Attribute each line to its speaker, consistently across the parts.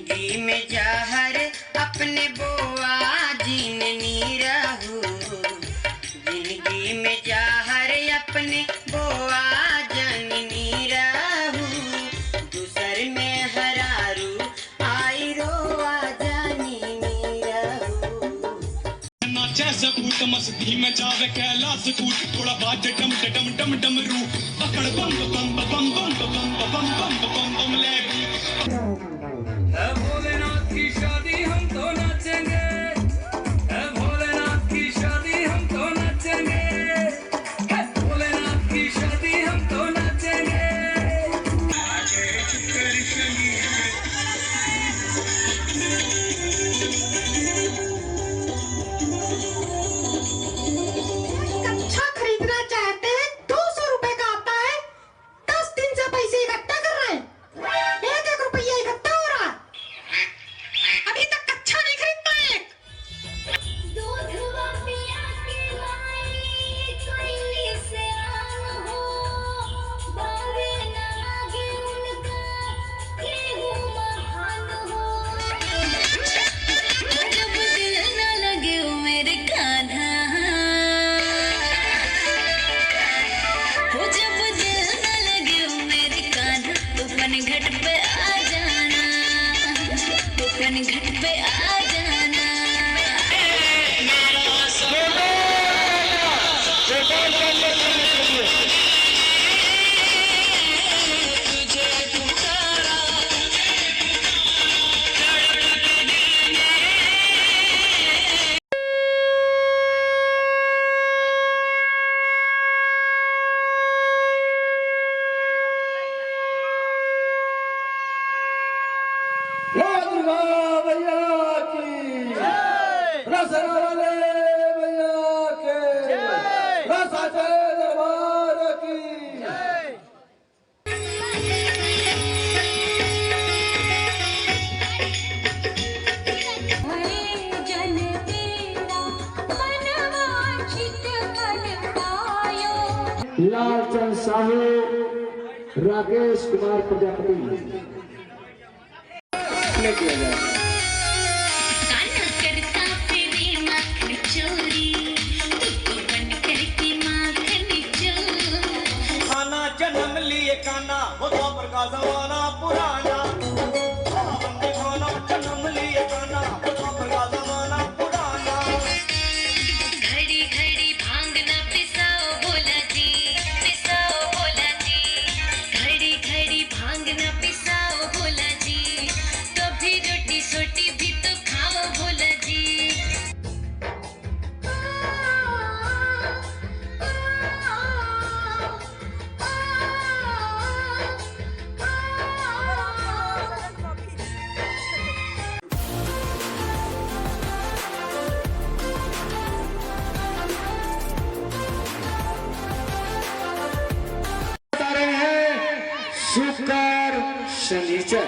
Speaker 1: जिंदगी में जहर अपने बोआ जीननी रहू, जिंदगी में जहर अपने बोआ जननी रहू, दूसर में हरारू आई रोआ जननी रहू।
Speaker 2: नाचे से कूट मस्ती में जावे कैलाश कूट, थोड़ा बाज डम डम डम डमरू पकड़ बम बम बम बम बम बम बम बम बम बम ले।
Speaker 3: भोलेनाथ की शादी हम तो नाचेंगे, भोलेनाथ की शादी हम तो नाचेंगे, भोलेनाथ की शादी हम तो नाचेंगे।
Speaker 4: कच्छा खरीदना चाहते हैं, 200 रुपए का आता है। 10 दिन से पैसे इकट्ठा कर रहे हैं, 1-1 रुपया इकट्ठा हो रहा है, अभी तक कच्छा नहीं खरीद पाए।
Speaker 5: दूधवा पिया के लाई कोयली से आन हो, बावे ना आगे उनका केहू महान हो। जब दिल न लगे ओ मेरे कान्हा, जब दिल न लगे ओ मेरे कान्हा, तूफान घाट पे आ जाना, तूफान घाट पे आ जाना।
Speaker 6: दुर्गा मैया की रसना वाले मैया के रसाचे दरबार की।
Speaker 5: जन तेरा मनवांछित फल पायो।
Speaker 6: लालचंद साहू, राकेश कुमार प्रजापति किया जाए।
Speaker 5: कान्हा करता फिरे माखन चोरी, तू बन करके माखन चोरी।
Speaker 3: खाना जन्म लिए काना, वो तो का जमाना पुराना। खाना जन्म लिए काना, वो तो का जमाना पुराना।
Speaker 5: घड़ी घड़ी भांग न पिसाओ भोला जी, पिसाओ भोला जी। घड़ी घड़ी भांग न पिसाओ भोला जी, कभी रोटी सोटी भी तो खाओ भोला जी।
Speaker 6: बता रहे हैं शुक्र शनिचर,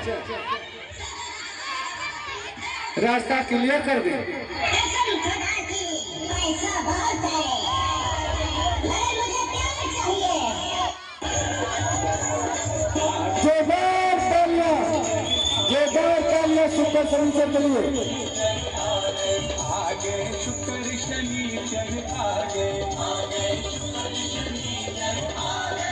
Speaker 6: रास्ता क्लियर कर दे। जोरदार तालियां शुक्र शनिचर के लिए।
Speaker 3: आगे शुक्र शनिचर आगे, आगे शुक्र शनिचर आगे।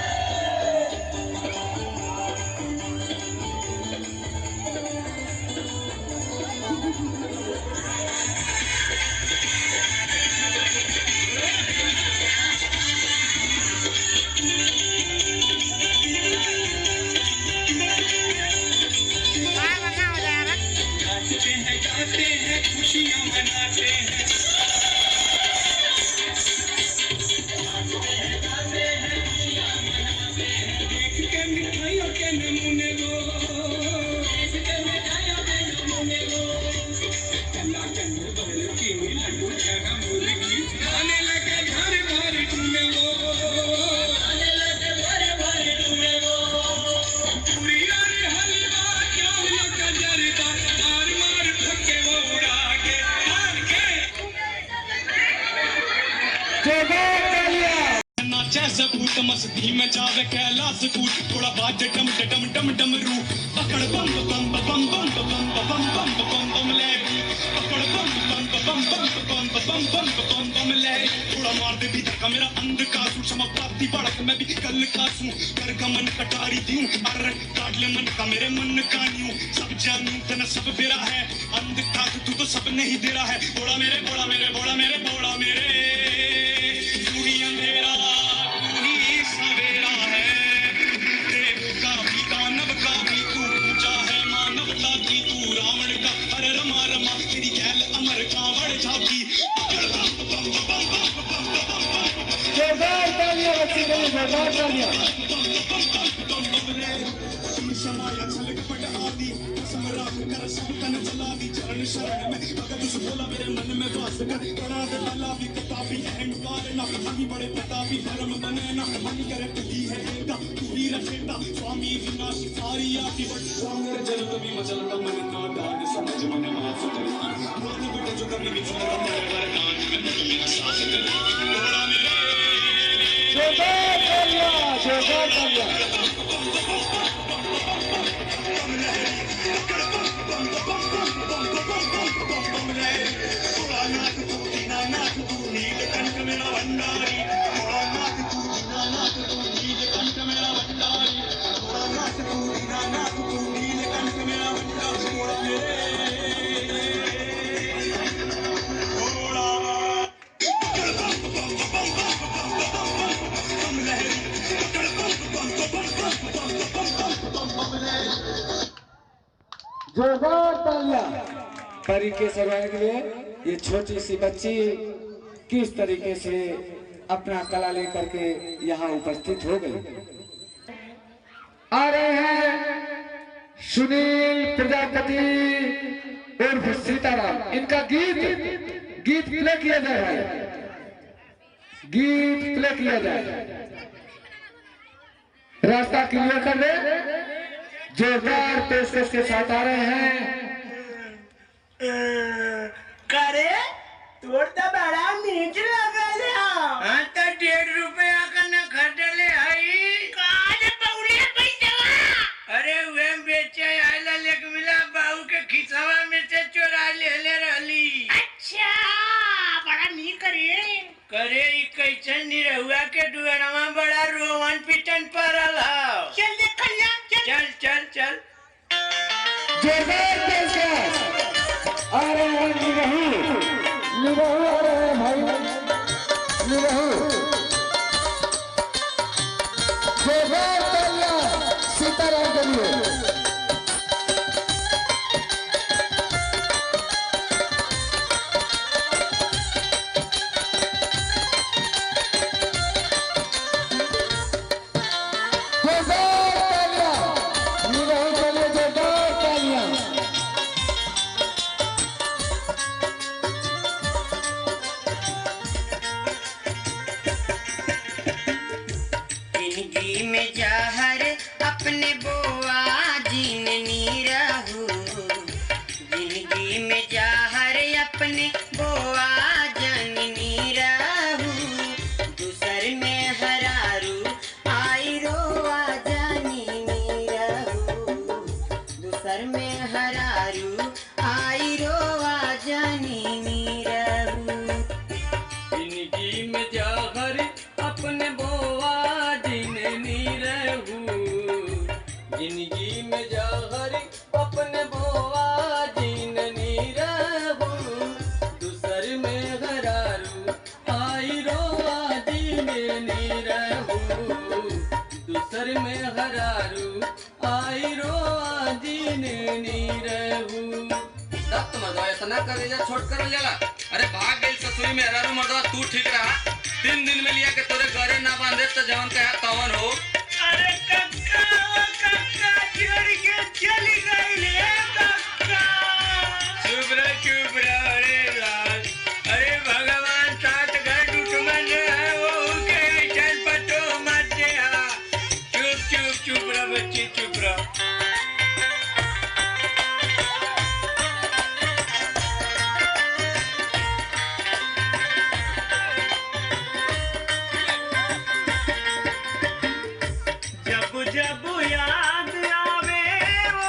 Speaker 3: नाचते हैं गाते हैं खुशियाँ मनाते हैं, देख के मिठाइयों के नमूने लो, देख के मिठाइयों के नमूने लो। कला कन्नू बल की लड्डू जगा मुर्गी, आने लगे घर घर ढूंढे लो, आने लगे घर घर ढूंढे लो। पूरी यार हलवा क्या लगा जरदा, मार मार फके वो उड़ा के मार के।
Speaker 6: जोरदार तालियां।
Speaker 2: नाचे से कूट मस्ती में जावे कैलाश कूट, थोड़ा बाज डम डम डम डमरू अकड़ बम बम बम बम बम बम बम बम बम ले अकड़ बम बम बम बम बम बम बम बम बम ले थोड़ा मार दे भी धक्का मेरा अंधकार क्षमा प्राप्ति बढ़क मैं भी कल कासूं कर का मन कटारी दूं अरे काट ले मन का मेरे मन का न्यू सब जानू तना सब बेरा है अंधकार तू तो सब नहीं दे रहा है बोला मेरे बोला मेरे बोला मेरे बोला मेरे तू ही अंधेरा तू ही सवेरा है देव का भी दानव का भी तू पूजा है मानवता की तू रावण का हर रमा रमा तेरी गैल अमर कांवड़ झाकी
Speaker 6: जोरदार तालियां बच्चे के लिए, जोरदार तालियां।
Speaker 2: समाया छलक पट आदि समराग कर सब तन चला दी चरण शरण में भगत उस बोला मेरे मन में वास कर बड़ा दे भला भी कतापी अहंकार ना आगे बड़े प्रतापी धर्म बने ना मन करे तू ही है बेटा तू ही रखेगा स्वामी विनाश सारी आती बट मेरे जल कभी मचलता मन ना दाग समझ मन माफ करता मान बेटे जो कभी विछोड़ा मेरे वरदान में मेरा साथ कर बोला मेरे
Speaker 6: जोरदार तालियां, जोरदार तालियां। जोरदार तालियां परी के सरवाने के लिए। ये छोटी सी बच्ची किस तरीके से अपना कला लेकर के यहाँ उपस्थित हो गई। आ रहे हैं सुनील प्रजापति उर्फ सीताराम, इनका गीत प्ले किया जा रहा है, गीत प्ले किया जाए। रास्ता क्लियर कर ले। जोरदार पेशकश के साथ आ रहे हैं।
Speaker 3: करे तोड़ तो बड़ा मीठ लगल है।
Speaker 1: हाँ तो 1.5 रुपया का न खरीदले हई
Speaker 3: काज पौले पैसा।
Speaker 1: अरे वे बेचे आइला लेक मिला बाहू के खिसवा में से चोरा ले रहली।
Speaker 3: अच्छा बड़ा नी
Speaker 1: करे ई कैसन निरहुआ के दुआरवा बड़ा रोवन पिटन पड़ल हौ।
Speaker 3: चल देखल जा
Speaker 1: चल चल चल
Speaker 6: जोरदार पेशकश आ रहे हैं निरहू आ रहे हैं भाई निरहू। जोरदार तालियां सीताराम के लिए।
Speaker 1: जिंदगी में जहर अपने बोआ जीननी रहू, जिंदगी में जहर अपने बोआ जननी रहू, दूसर में हरारू आई रोआ जननी रहू, दूसर में हरारू आई रोआ जननी रहू।
Speaker 7: जिंदगी में जहर अपने बोआ जिननी रहू, जिंदगी में जहर अपने बोआ जिननी रहू, दूसर में हरारू आई रोआ जिननी रहू, दूसर में हरारू आई रोआ जिननी रहू।
Speaker 8: दत्त मर्दवा ऐसा ना करे जा छोड़ कर जाला। अरे भाग गई ससुरी में हरारू मर्दवा तू ठीक रहा। 3 दिन में लिया के तोरे घरे ना बांधे तो जवन कहा तवन हो।
Speaker 3: अरे कक्का ओ कक्का छोड़ के चली गई ले कक्का।
Speaker 1: चुप रहो रे लाल। अरे भगवान 7 घर दुश्मन है वो के चल पटो मत दे। चुप रहो बच्ची चुप रहो।
Speaker 3: जब जब याद आवे वो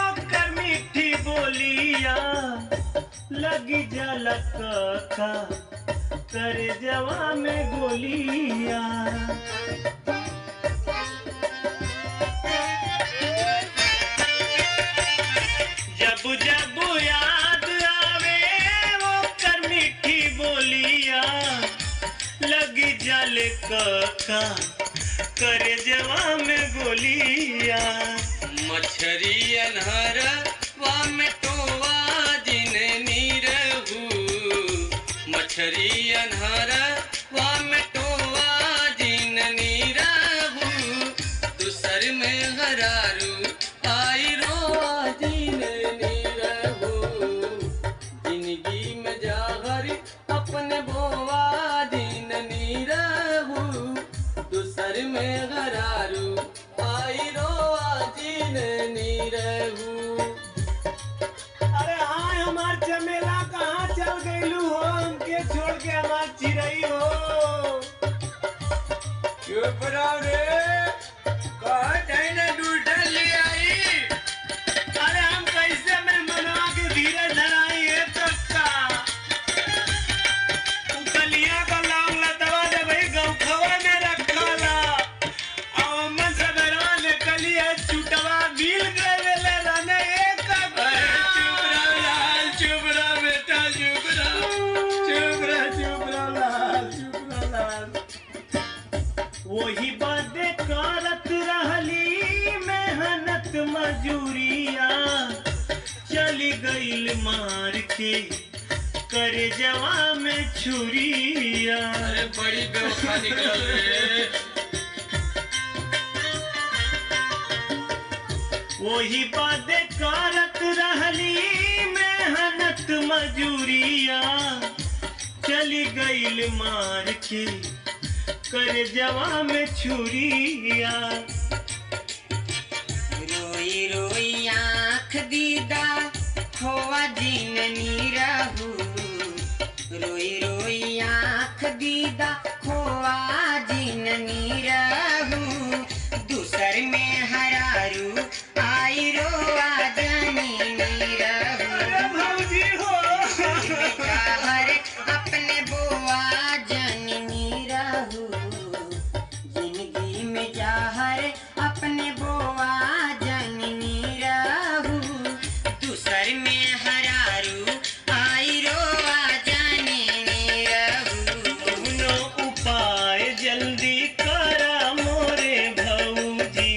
Speaker 9: लगी जलक का करे जवा में गोलियां। जब जब याद आवे वो कर मीठी बोलियां, लगी जलक का करे जवा में गोलियां।
Speaker 8: मछरी अनहरवा में टोवा जिने नीरहू, मछरी अनहरवा में टोवा जिन नीरहू, दूसर में हरारू आई रोआ जिने नीरहू, जिंदगी में जाहर अपने बोवा जिन नीरहू, दूसर में हरारू आई रोआ जिने नीरहू।
Speaker 9: अरे हाँ हमार चमेला कहाँ चल गईलू हो, हमके छोड़ के हमार चिड़ई हो।
Speaker 1: चुप रहो रे, कहा जाए ना दूसरा ले आई।
Speaker 9: अरे हम कैसे मेहमानवा के धीरे धराई है तक्का। कलिया का लौंग लतवा दे भाई गौखवा में रखला, और मन सदरवा ने कलिया चुटवा मिल गए ले रहने एक का।
Speaker 1: चुप रहो लाल, चुप रहो बेटा, चुप रहो, चुप रहो लाल, चुप रहो लाल।
Speaker 9: वही बातें करत रहली मेहनत मजूरिया, चली गईल मार के करे जवा में छुरिया।
Speaker 8: अरे बड़ी बेवफा निकल रे।
Speaker 9: वही बातें करत रहली मेहनत मजूरिया, चली गईल मार के करे जवा में छुरिया।
Speaker 10: रोई रोई आँख दीदा खोआ जिन नीरहू, रोई रोई आँख दीदा खोआ जिन नीरहू, दूसर में हरारू आई रोआ जानी नीरहू।
Speaker 9: अरे भौजी हो
Speaker 10: हर अपने बोआ जानी नीरहू, जिंदगी में जाहर अपने बोआ जानी नीरहू, दूसर में हरारू आई रोआ जानी नीरहू।
Speaker 9: कौनो उपाय जल्दी करा मोरे भौजी,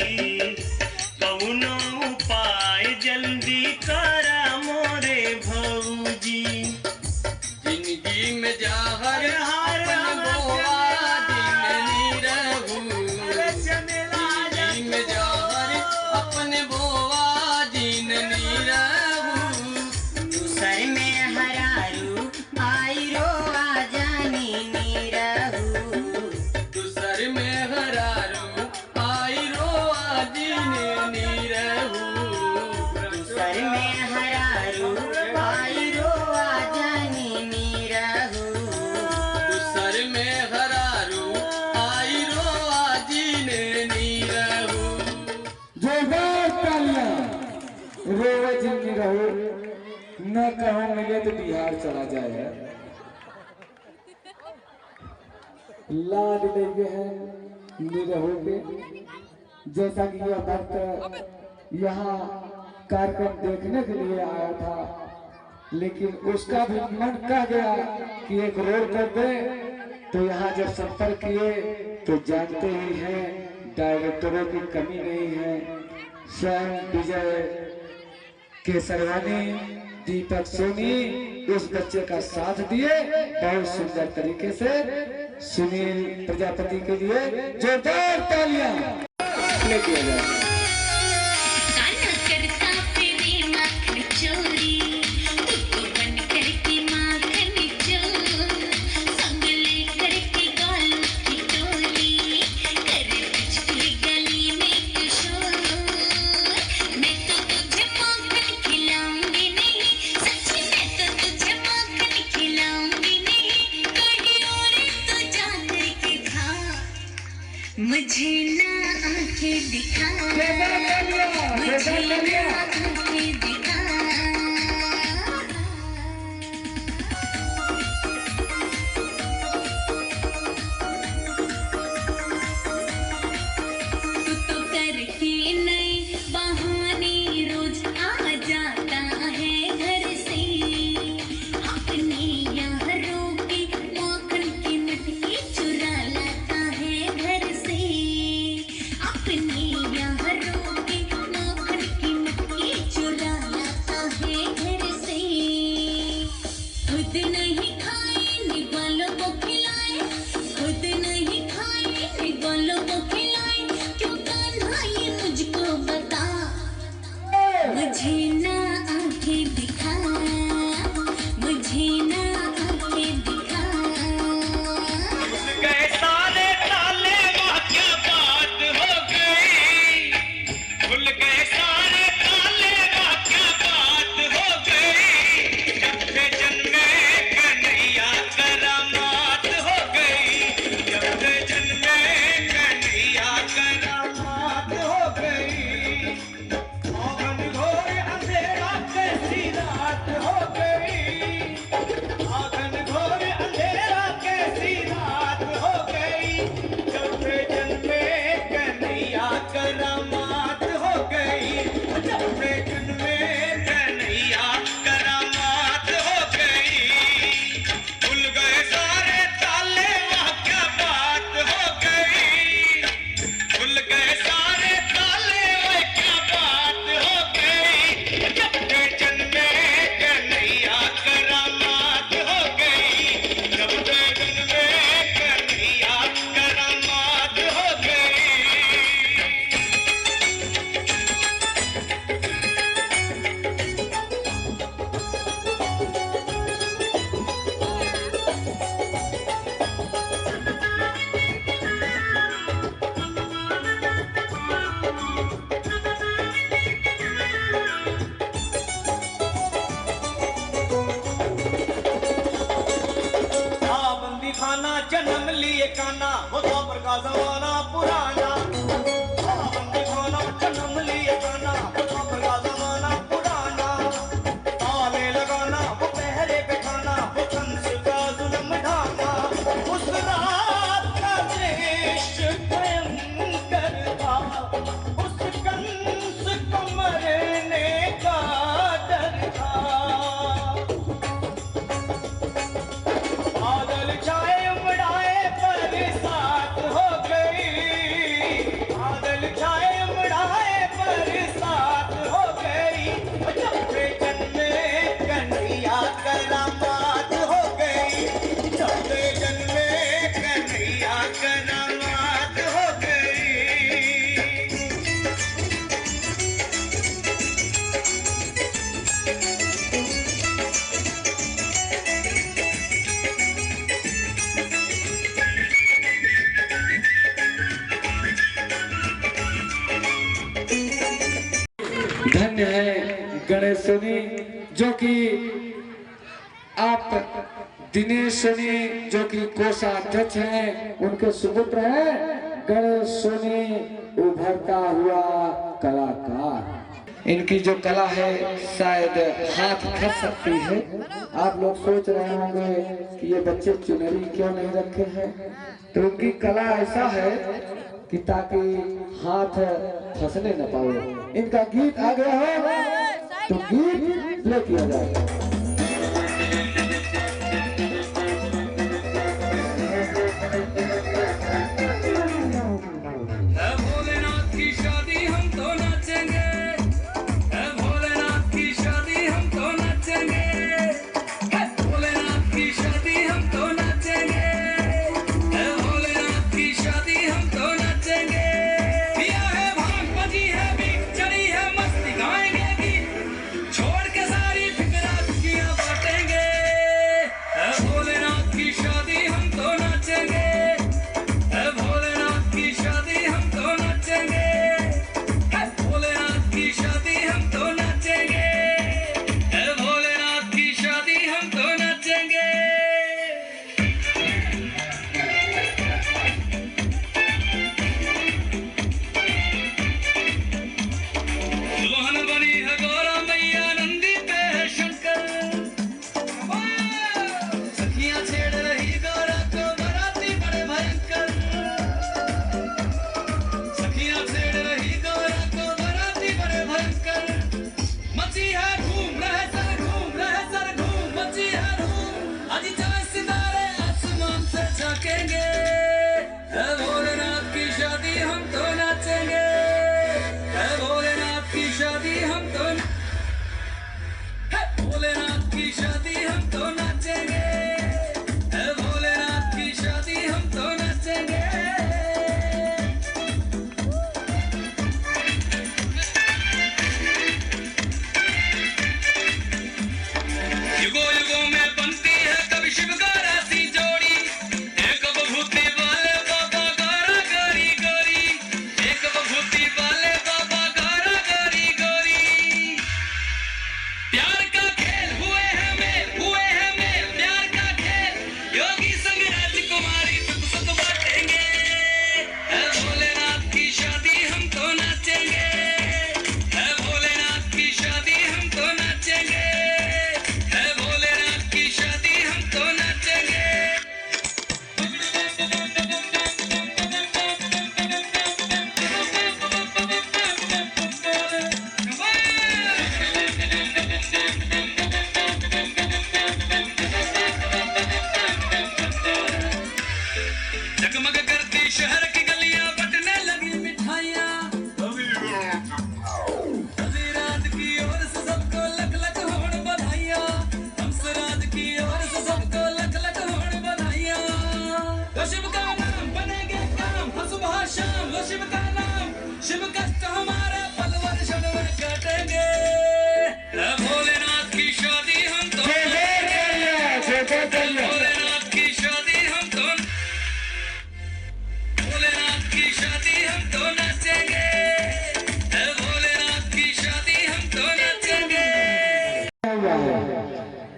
Speaker 9: कौनो उपाय जल्दी करा मोरे भौजी।
Speaker 8: जिंदगी में जाहर
Speaker 9: हार
Speaker 8: अपने बोआ जिन नीरहू, जिंदगी में जाहर अपने बोआ जिन नीरहू,
Speaker 10: दूसर में हरारू आई रोआ जानी नीरहू,
Speaker 8: दूसर में हरारू आई रोआ जिने नीरहू,
Speaker 10: दूसर में हरारू आई रोआ जानी नीरहू।
Speaker 8: दूसर में हरारू आई रोआ जिने नीरहू।
Speaker 6: जोरदार तालियां। रोवे जिंदगी रहो, न कहो मिले तो बिहार चला जाए। लाड लेके हैं निरहो पे, जैसा कि यह भक्त यहाँ कार्यक्रम देखने के लिए आया था, लेकिन उसका भी मन कह गया कि एक रोड कर दे। तो यहाँ जब संपर्क किए तो जानते ही हैं डायरेक्टरों की कमी नहीं है। स्वयं विजय केसरवानी, दीपक सोनी उस बच्चे का साथ दिए बहुत सुंदर तरीके से। सुनील प्रजापति के लिए जोरदार तालियां किया जाए।
Speaker 5: काना करता फिरे माखन चोरी, तुझको बन करके माखन चोर, संग ले करके गालों की टोली, करे तुझको गली में किशोर। मैं तो तुझे माखन खिलाऊंगी नहीं, सच में तो तुझे माखन खिलाऊंगी नहीं, कहीं और तो जा करके खा, मुझे ना आंखें दिखा। मुझे ना आंखें दिखा, मुझे ना आंखें दिखा।
Speaker 3: गए सारे ताले वहाँ क्या बात हो गई, खुल गए सारे ताले वहाँ क्या बात हो गई। जब से जन्मे कन्हैया करामात हो गई, जब से जन्मे कन्हैया करामात हो गई। आंगन घोर अंधेरा कैसी रात हो गई, आंगन घोर अंधेरा कैसी रात हो गई। जब से जन्मे कन्हैया करामात हो गई, जब से जन्मे कन्हैया करामात हो गई। खुल गए सारे ताले वहाँ क्या बात हो गई, खुल गए सारे ताले वह क्या बात हो गई। जब से जन्मे कन्हैया करामात हो गई, जब से जन्मे कन्हैया करामात हो गई। बंदी खाना जन्म लिए काना, वो द्वापर का जमाना पुराना। बंदी खाना जन्म लिए काना, वो द्वापर का जमाना पुराना। ताले लगाना वो पहरे पे खाना, वो कंस का जुल्म ढाना। उस रात का दृश्य भयंकर था, उस कंस को मरने का डर था। बादल छाए उमड़ाए बरसात हो गई, बादल छाए उमड़ाए बरसात हो गई। जब से जन्मे कन्हैया करामात हो गई, जब से जन्मे कन्हैया करामात हो गई।
Speaker 6: धन्य है गणेश सोनी जो कि आप दिनेश सोनी जो कि कोषाध्यक्ष हैं, उनके सुपुत्र हैं गणेश सोनी, उभरता हुआ कलाकार। इनकी जो कला है शायद हाथ खस सकती है। आप लोग सोच रहे होंगे कि ये बच्चे चुनरी क्यों नहीं रखे हैं, तो उनकी कला ऐसा है कि ताकि हाथ फंसने न पाए। इनका गीत आ गया है तो गीत प्ले किया जाएगा।
Speaker 1: भोलेनाथ की शादी हम तो नाचेंगे, भोलेनाथ की शादी हम तो नाचेंगे, भोलेनाथ की शादी हम तो नाचेंगे, भोलेनाथ की शादी हम तो नाचेंगे। पिया है भांग बजी है बीट चढ़ी है मस्ती गाएंगे गीत, छोड़ के सारी फिक्र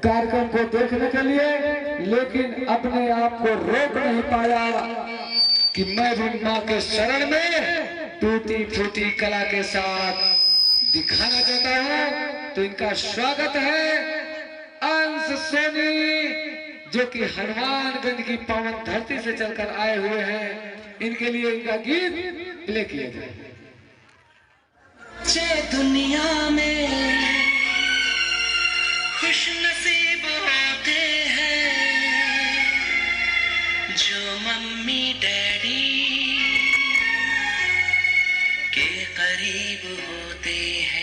Speaker 6: कार्यक्रम को देखने के लिए, लेकिन अपने आप को रोक नहीं पाया कि मैं भी मां के शरण में टूटी फूटी कला के साथ दिखाना चाहता हूं। तो इनका स्वागत है अंश सोनी, जो कि हनुमानगंज की पावन धरती से चलकर आए हुए हैं। इनके लिए इनका गीत प्ले किया जाए।
Speaker 3: दुनिया में खुश नसीब होते हैं जो मम्मी डैडी के करीब होते हैं।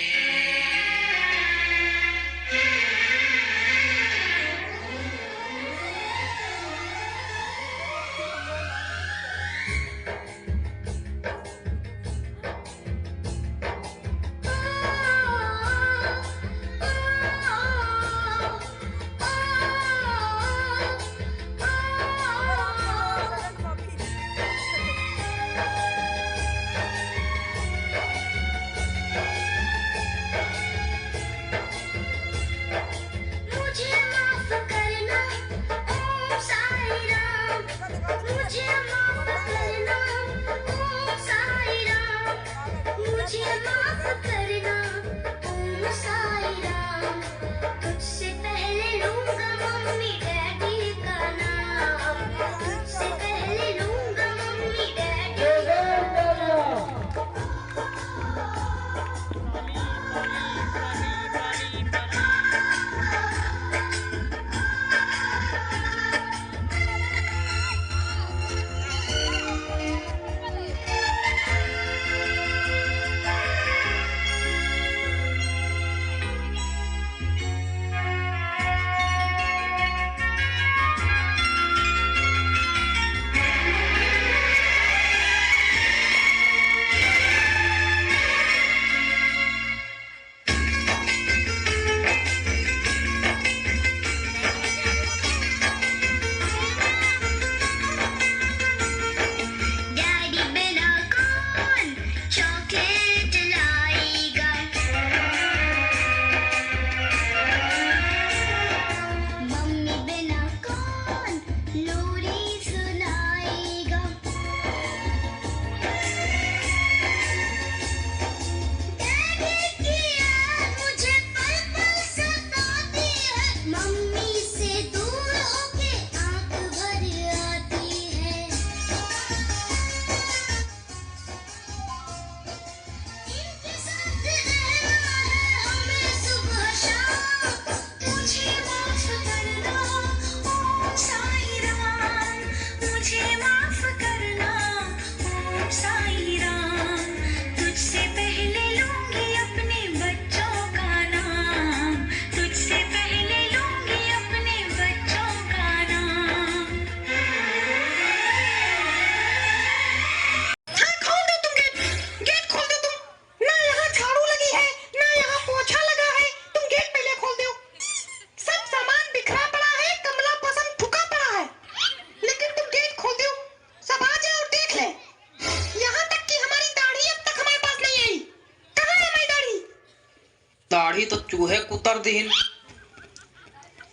Speaker 8: दाढ़ी तो चूहे कुतर दीन।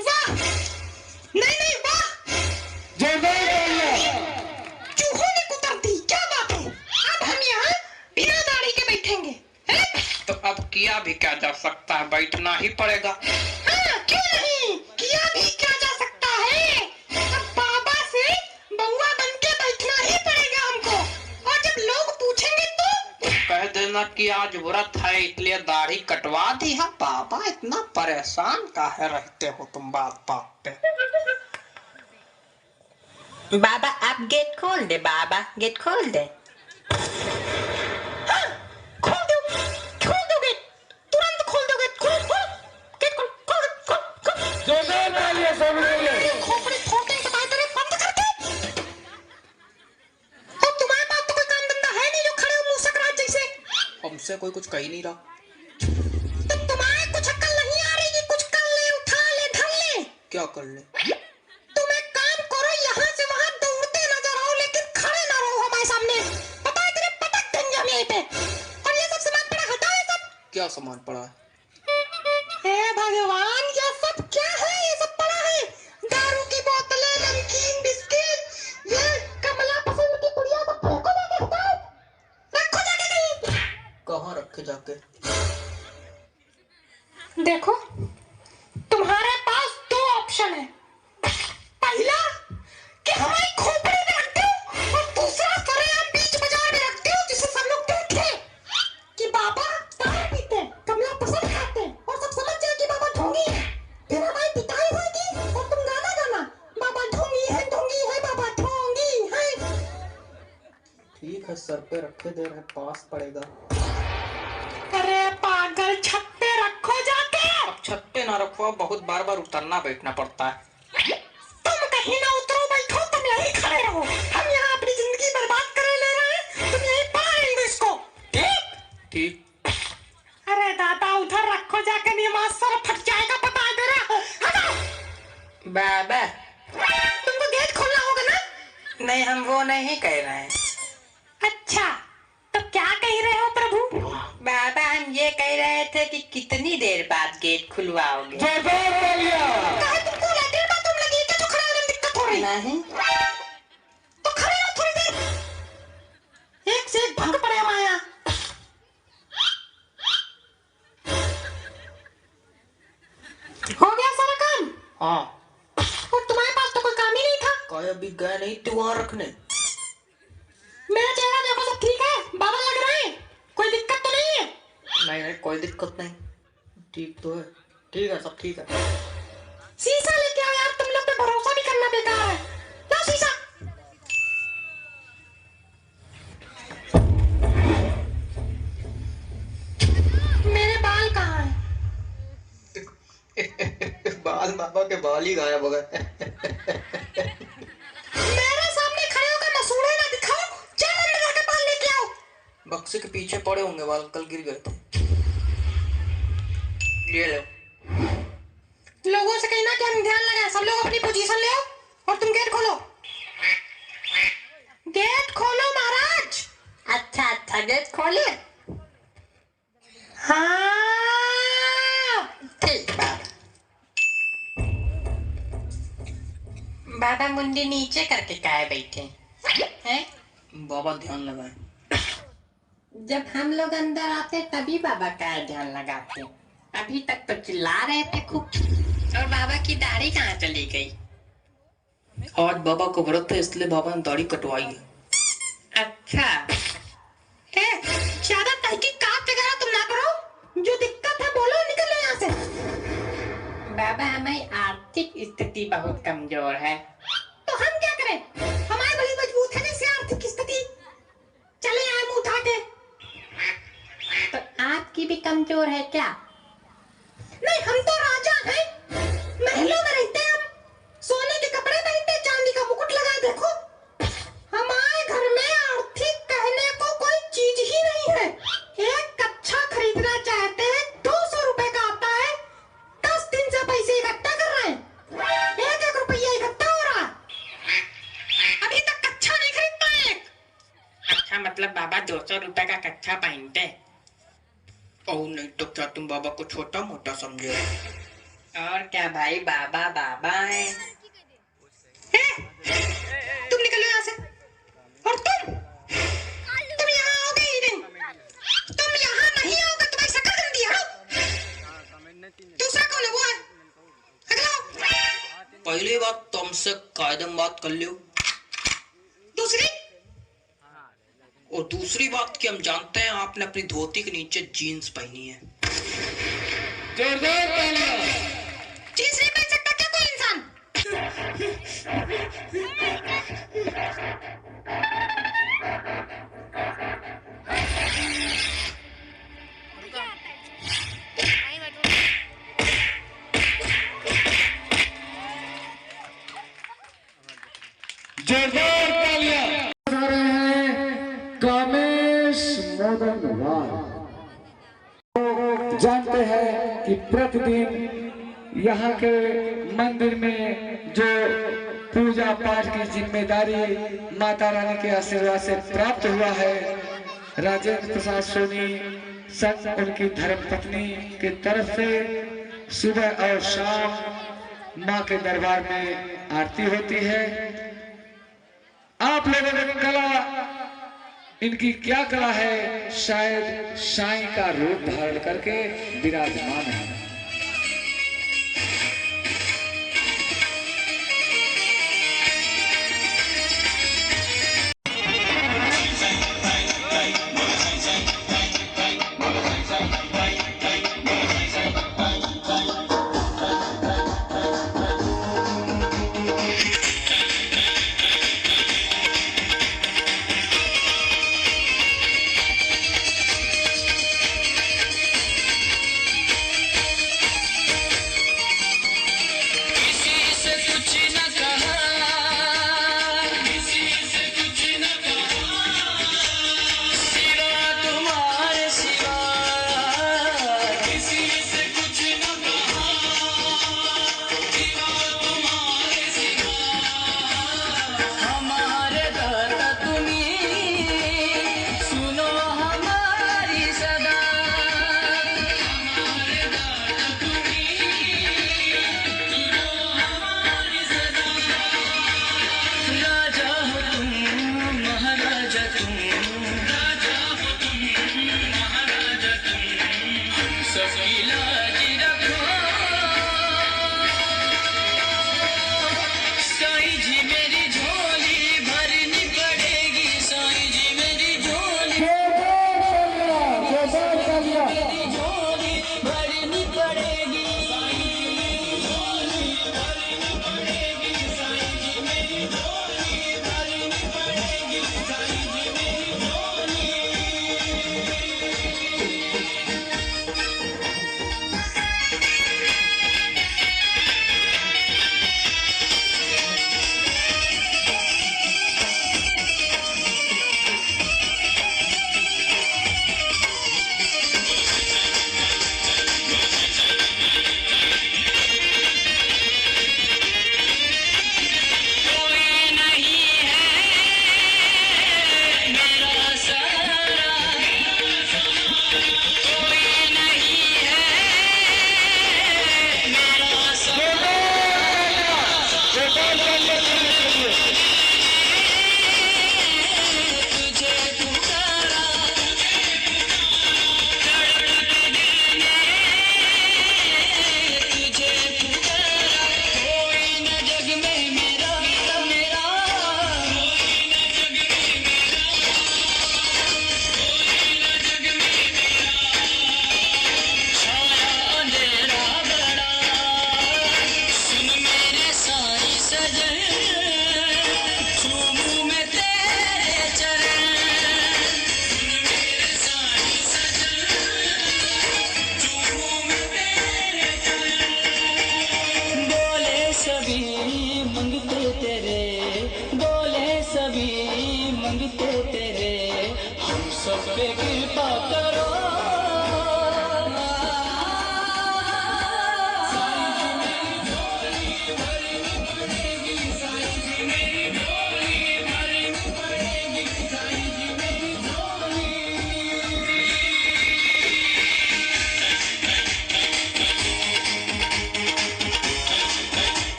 Speaker 4: वाह, नहीं नहीं वाह, चूहों ने कुतर दी, क्या बात है। अब हम यहाँ बिना दाढ़ी के बैठेंगे।
Speaker 8: तो अब किया भी क्या जा सकता है, बैठना ही पड़ेगा।
Speaker 4: हाँ, क्यों नहीं, किया भी क्या जा सकता है। अब बाबा से बउआ बन के बैठना ही पड़ेगा हमको। और जब लोग पूछेंगे तो
Speaker 8: कह देना कि आज व्रत है इसलिए दाढ़ी कटवा दी है। बाबा इतना परेशान काहे रहते हो तुम बात बात पे।
Speaker 10: बाबा आप गेट खोल दे, बाबा गेट खोल दे।
Speaker 4: हाँ, खोल दो गेट, तुरंत खोल दो गेट, खोल गेट, खोल। खोपड़ी फोड़ने के बाद अरे बंद कर दे। और तुम्हारे पास तो कोई काम धंधा है नहीं जो खड़े हो मुंह सकरात जैसे।
Speaker 8: हमसे कोई कुछ कही नहीं रहा।
Speaker 4: तो तुम्हारे कुछ अक्ल नहीं आ रही कि कुछ कर ले, उठा ले, धर ले।
Speaker 8: क्या कर ले?
Speaker 4: तुम एक काम करो, यहाँ से वहाँ दौड़ते नजर आओ लेकिन खड़े ना रहो हमारे सामने। पता है तेरे पटक देंगे हम यहीं पे। और ये सब सामान पड़ा, हटाओ ये सब।
Speaker 8: क्या सामान पड़ा है?
Speaker 4: हे भगवान, ये सब क्या है ये
Speaker 10: जाके।
Speaker 4: देखो, तुम्हारे पास 2 ऑप्शन है। पहला कि हमारी खोपड़ी में रखते हो, और दूसरा सरेआम बीच बाजार में रखते हो जिससे सब लोग देखे कि बाबा दारू पीते हैं, कमला पसंद खाते हैं, और सब समझ जाए कि बाबा ढोंगी है। फिर हमारी पिटाई होगी और तुम गाना गाना, बाबा ढोंगी है, बाबा ढोंगी है।
Speaker 10: ठीक है, सर पे रखे दे रहे, पास पड़ेगा।
Speaker 4: अरे पागल, छत पे रखो जाके।
Speaker 10: अब छत पे ना रखो, बहुत बार बार उतरना बैठना पड़ता है।
Speaker 4: तुम कहीं ना उतरो, बैठो, तुम यहीं खड़े रहो। हम यहाँ अपनी जिंदगी बर्बाद करे ले रहे हैं, तुम यहीं पाएंगे इसको।
Speaker 10: ठीक।
Speaker 4: अरे दादा, उधर रखो जाके, नहीं मास्टर फट जाएगा, बता दे रहा। हटाओ।
Speaker 10: बाबा,
Speaker 4: तुमको गेट खोलना होगा ना?
Speaker 10: नहीं, हम वो नहीं कह रहे हैं।
Speaker 4: अच्छा, तो क्या कह रहे हो प्रभु?
Speaker 10: बाबा, हम ये कह रहे थे कि कितनी देर बाद गेट खुलवाओगे?
Speaker 4: कहे तुमको लैट्रिन बाथरूम लगी है क्या, जो खड़े होने में दिक्कत हो रही?
Speaker 10: नहीं।
Speaker 4: तो खड़े रहो थोड़ी देर, एक से एक भंग पड़े हमारे यहाँ। हो गया सारा काम?
Speaker 10: हाँ।
Speaker 4: और तुम्हारे पास तो कोई काम ही नहीं था।
Speaker 10: कोई अभी गए नहीं तू वहाँ रखने।
Speaker 4: मेरा चेहरा देखो, सब ठीक है, बाबा लग रहे हैं, कोई दिक्कत तो नहीं है?
Speaker 10: नहीं, कोई दिक्कत नहीं, ठीक तो है। ठीक है, सब ठीक है।
Speaker 4: शीशा लेके आओ यार, तुम लोग पे भरोसा भी करना बेकार है। लाओ शीशा। मेरे बाल कहाँ हैं?
Speaker 10: बाल, बाबा के बाल ही गायब हो गए।
Speaker 4: मेरे सामने खड़े होकर मसूड़े ना दिखाओ, चल अंदर जाके बाल लेके आओ।
Speaker 10: बक्से के पीछे पड़े होंगे बाल, कल गिर गए थे। ये लो।
Speaker 4: लोगों से कहना कि हम ध्यान लगाए, सब लोग अपनी पोजीशन ले आओ, और तुम गेट खोलो। गेट खोलो महाराज।
Speaker 10: अच्छा, गेट खोले।
Speaker 4: हाँ,
Speaker 10: ठीक बाबा। बाबा, मुंडी नीचे करके काहे बैठे हैं? बाबा ध्यान लगाए। जब हम लोग अंदर आते तभी बाबा का ध्यान लगाते, अभी तक तो चिल्ला रहे थे खूब। और बाबा की दाढ़ी कहाँ चली गई? आज बाबा को व्रत है, इसलिए बाबा ने दाढ़ी कटवाई है। अच्छा।
Speaker 4: ज्यादा तहकीक वगैरह तुम ना करो, जो दिक्कत है बोलो, निकलो यहाँ से।
Speaker 10: बाबा, हमारी आर्थिक स्थिति बहुत कमजोर है।
Speaker 4: तो हम क्या करें? हमारी बड़ी मजबूत है जैसे आर्थिक स्थिति। चले आए मुंह उठा के।
Speaker 10: तो आपकी भी कमजोर है क्या?
Speaker 4: नहीं, हम तो राजा हैं, महलों में रहते हैं, हम सोने के कपड़े पहनते, चांदी का मुकुट लगाए। देखो, हमारे घर में आर्थिक कहने को कोई चीज ही नहीं है। एक कच्छा खरीदना चाहते हैं, 200 रुपए का आता है, 10 दिन से पैसे इकट्ठा कर रहे हैं, 1-1 रुपया इकट्ठा हो रहा है, अभी तक कच्छा नहीं खरीद पाए।
Speaker 10: अच्छा, मतलब बाबा 200 रुपए का कच्छा पहनते? ओ नहीं तो क्या तुम बाबा को छोटा मोटा समझे? और क्या भाई, बाबा बाबा है।
Speaker 4: तुम निकलो यहाँ से। और तुम यहाँ आओगे ही नहीं, तुम यहाँ नहीं आओगे, तुम्हारी शक्ल गंदी है। दूसरा कौन है? वो है अगला।
Speaker 10: पहली बात तुमसे कायदे में बात कर लियो।
Speaker 4: दूसरी?
Speaker 10: और दूसरी बात कि हम जानते हैं आपने अपनी धोती के नीचे जीन्स पहनी है।
Speaker 6: जोरदार तालियां।
Speaker 4: जीन्स नहीं पहन सकता क्या कोई इंसान?
Speaker 6: जोरदार तालियां बजा रहे हैं कामेश मदन लाल। जानते हैं कि प्रतिदिन यहाँ के मंदिर में जो पूजा पाठ की जिम्मेदारी माता रानी के आशीर्वाद से प्राप्त हुआ है, राजेंद्र प्रसाद सोनी संत उनकी धर्मपत्नी की तरफ से सुबह और शाम माँ के दरबार में आरती होती है। आप लोगों ने कला इनकी क्या कला है, शायद साईं का रूप धारण करके विराजमान है।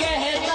Speaker 3: कहता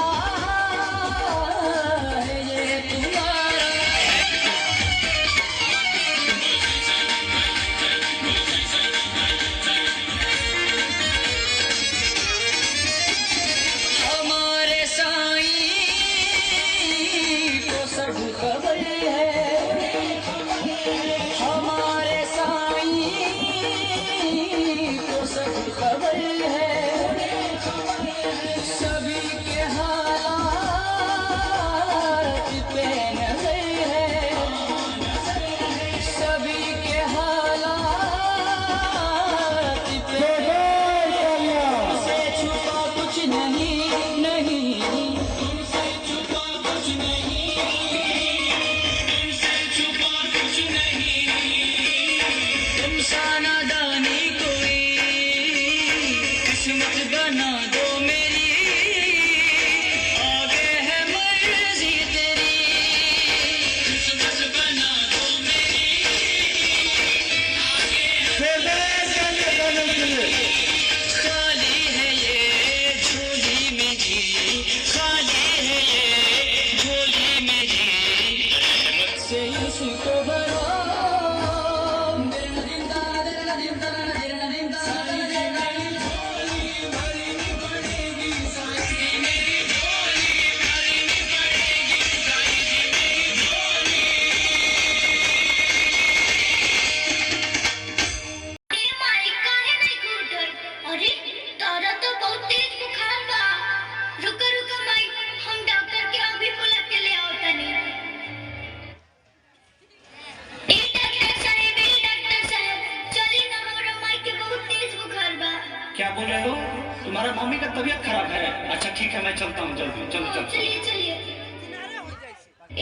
Speaker 2: क्या बोल रहे हो? तुम्हारा मम्मी का तबीयत खराब है? अच्छा ठीक है, मैं चलता हूँ जल्दी। चलो चलो
Speaker 5: चलिए चलिए।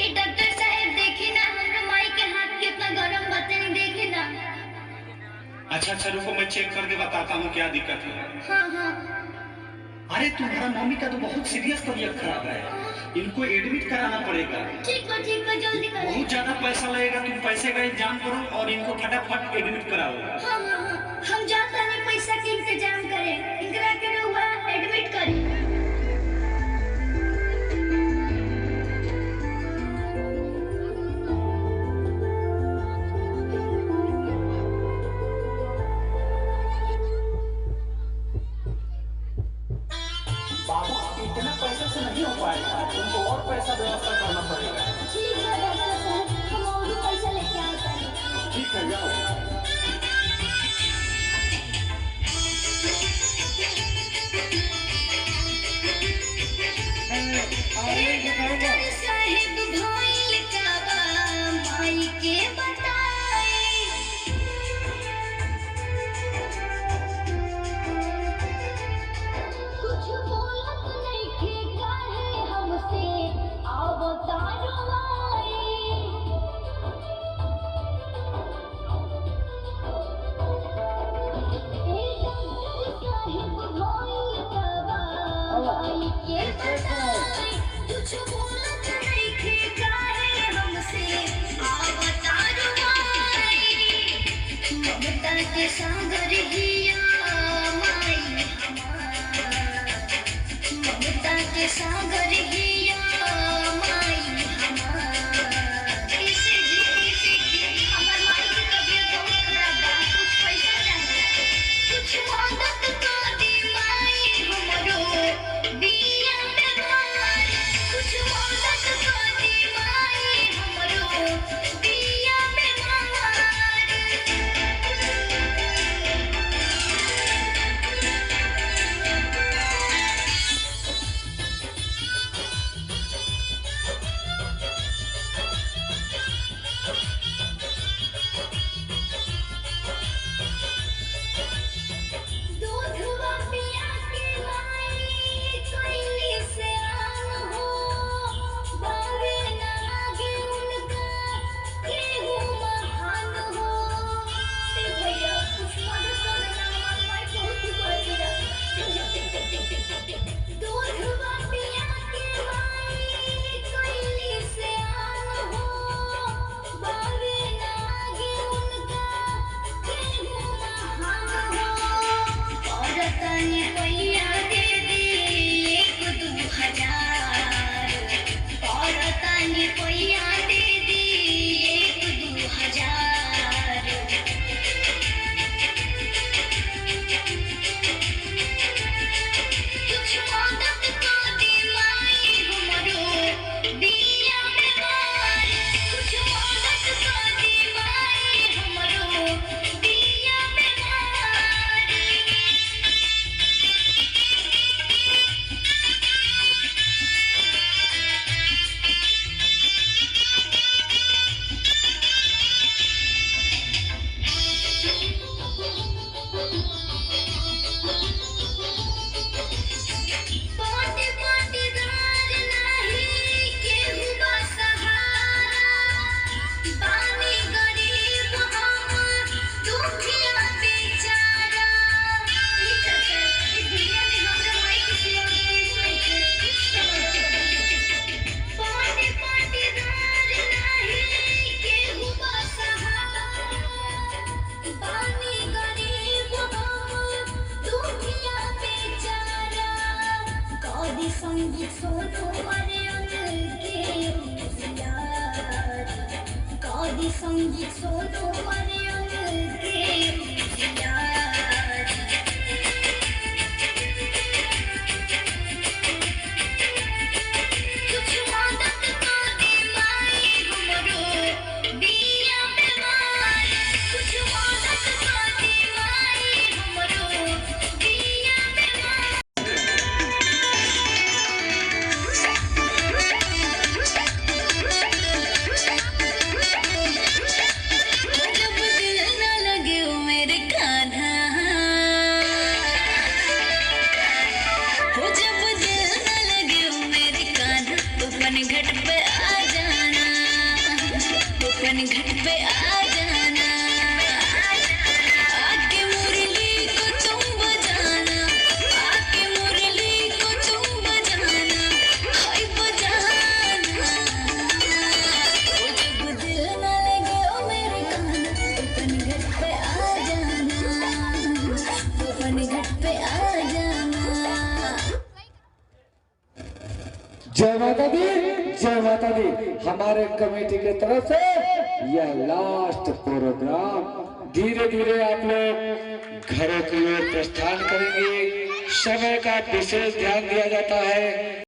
Speaker 5: ए डॉक्टर साहब देखी ना हमरा माई के हाथ कितना गरम बातें नहीं देखी ना।
Speaker 2: अच्छा रुको, मैं चेक करके बताता हूँ क्या दिक्कत है।
Speaker 5: हाँ हाँ।
Speaker 2: अरे तुम्हारा मम्मी का तो बहुत सीरियस तबीयत खराब है, इनको एडमिट कराना पड़ेगा।
Speaker 5: ठीक है जल्दी करो।
Speaker 2: बहुत ज्यादा पैसा लगेगा, तुम पैसे का इंतजाम करो और इनको फटाफट एडमिट कराओ।
Speaker 5: हाँ हम जाता नहीं, पैसा के इंतजाम करें, इनकरा के हुआ एडमिट करें।
Speaker 2: बाबू इतना पैसे से नहीं हो पाएगा, तुमको और पैसा व्यवस्था करना पड़ेगा।
Speaker 5: ठीक है डॉक्टर साहब, हम और भी पैसा लेके आते हैं।
Speaker 2: ठीक है जाओ।
Speaker 5: साहिब भोइल काबा माई के बताए, कुछ बोलत नहीं के काहे हमसे अवतारो आए। ए डॉक्टर साहिब भोइल काबा माई के बताए, कुछ बोलत नहीं के काहे हमसे अवतारो आए। ममता के सागर हिया माई हमार, ममता के सागर हिया माई हमार। इसे हमर माई की तबीयत बहुत खराब बा, कुछ पैसा चाहिए, कुछ मदद कर दी माई हमरो बिया बीमार, कुछ मदद कर दी माई हमरो बिया बीमार। दूधवा पिया के माई कोयली से आन हो, बावे ना आगे उनका केहू महान हो। ए भैया कुछ मदद कर देना, हमारी माई बहुत ही दूधवा पिया के माई कोयली से आन हो, बावे ना आगे उनका केहू महान हो। औरतनी पैया दे दी 1-2 हजार, औरतनी पैया दे दी 1-2 हजार। कुछ मदद कर दी माई हमरो बिया बीमार, कुछ मदद कर दी माई हमरो बिया बीमार। पाटी पाटीदार नाही केहू बा सहारा, बानी गरीब हम दुखिया बेचारा। ई दुनिया में हमरा माई के सिवा केहू नहीं। पाटी पाटीदार नाही केहू बा सहारा, बानी गरीब हम घट पे आ जाना, गोपन घट पे आ जाना, आके मुरली को तुम बजाना, आके मुरली को तुम बजाना, हाय बजाना, ओ जब दिल ना लगे ओ मेरे काना, गोपन घट पे आ जाना, गोपन घट पे आ जाना।
Speaker 6: जय माता दी, जय माता दी। हमारे कमेटी की तरफ से यह लास्ट प्रोग्राम। धीरे धीरे आप लोग घरों की ओर प्रस्थान करेंगे। समय का विशेष ध्यान दिया जाता है।